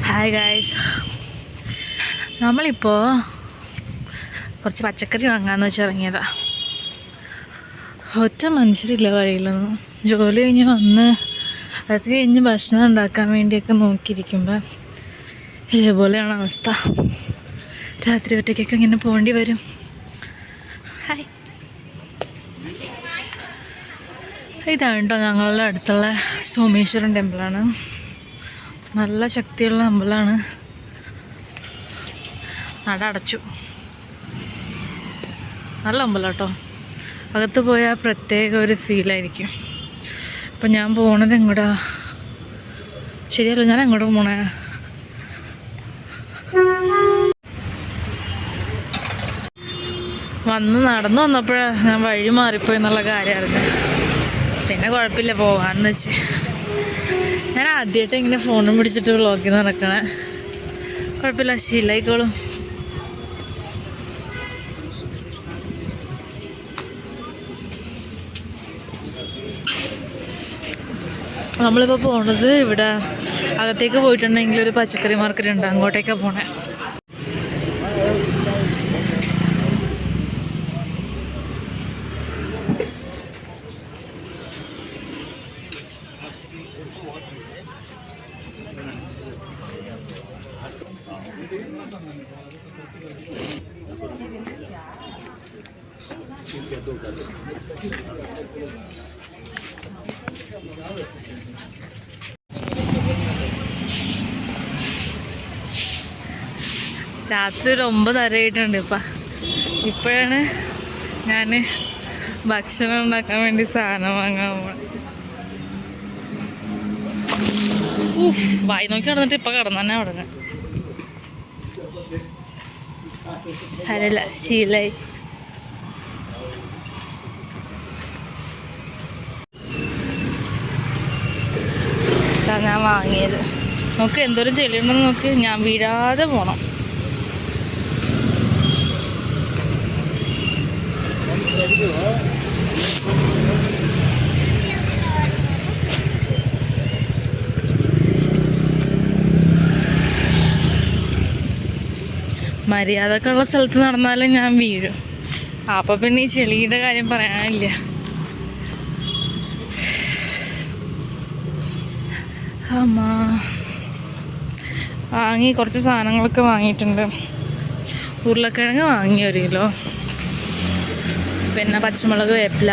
Hi guys, നമ്മളിപ്പോൾ കുറച്ച് പച്ചക്കറി വാങ്ങാമെന്ന് വെച്ച് ഇറങ്ങിയതാ. ഒറ്റ മനുഷ്യരില്ല വഴിയിലൊന്നും. ജോലി കഴിഞ്ഞ് വന്ന് അത് കഴിഞ്ഞ് ഭക്ഷണം ഉണ്ടാക്കാൻ വേണ്ടിയൊക്കെ നോക്കിയിരിക്കുമ്പോൾ ഇതേപോലെയാണ് അവസ്ഥ. രാത്രി ഒറ്റയ്ക്കൊക്കെ ഇങ്ങനെ പോകേണ്ടി വരും. ഹായ്, ഇതാണ് കേട്ടോ ഞങ്ങളുടെ അടുത്തുള്ള സോമേശ്വരൻ ടെമ്പിളാണ്. നല്ല ശക്തിയുള്ള അമ്പലമാണ്. നട അടച്ചു. നല്ല അമ്പലം കേട്ടോ. അകത്ത് പോയാൽ പ്രത്യേക ഒരു ഫീലായിരിക്കും. അപ്പം ഞാൻ പോണത് എങ്ങോട്ടാ? ശരിയല്ലോ, ഞാൻ എങ്ങോട്ട് പോണേ? നടന്നു വന്നപ്പോഴാണ് ഞാൻ വഴി മാറിപ്പോയി എന്നുള്ള കാര്യം അറിഞ്ഞത്. പിന്നെ കുഴപ്പമില്ല, പോകാമെന്ന് വെച്ച്. ഞാൻ ആദ്യമായിട്ട് ഇങ്ങനെ ഫോണും പിടിച്ചിട്ട് വ്ളോഗിൽ നടക്കണേ. കുഴപ്പമില്ല, ശീലമായിക്കോളും. നമ്മളിപ്പോൾ പോണത് ഇവിടെ അകത്തേക്ക് പോയിട്ടുണ്ടെങ്കിൽ ഒരു പച്ചക്കറി മാർക്കറ്റ് ഉണ്ട്, അങ്ങോട്ടേക്കാണ് പോണേ. രാത്രി ഒരു 9 ആയിട്ടുണ്ട്. ഇപ്പോഴാണ് ഞാൻ ഭക്ഷണം ഉണ്ടാക്കാൻ വേണ്ടി സാധനം വാങ്ങാൻ പോണത്. വായി നോക്കി കിടന്നിട്ട് ഇപ്പം കിടന്നു തന്നെ അവിടെ. സാരമില്ല, ശീലായി. ഞാൻ വാങ്ങിയത് നോക്ക്, എന്തോരം ചെളിയുണ്ടെന്ന് നോക്ക്. ഞാൻ വീഴാതെ പോണം. മര്യാദക്കുള്ള സ്ഥലത്ത് നടന്നാലും ഞാൻ വീഴും. അപ്പം പിന്നെ ഈ ചെളിയുടെ കാര്യം പറയാനില്ല. വാങ്ങി കുറച്ച് സാധനങ്ങളൊക്കെ വാങ്ങിയിട്ടുണ്ട്. ഉരുളക്കിഴങ്ങ് വാങ്ങി 1 കിലോ, പിന്നെ പച്ചമുളക്, വേപ്പില,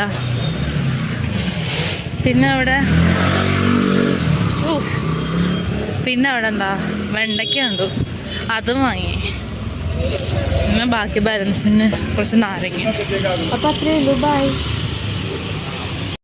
പിന്നെ അവിടെ എന്താ വെണ്ടയ്ക്ക ഉണ്ട്, അതും വാങ്ങി. പിന്നെ ബാക്കി ബാലൻസിന് കുറച്ച് നാരങ്ങ. അപ്പോൾ അത്രയേ ഉള്ളൂ. ബൈ.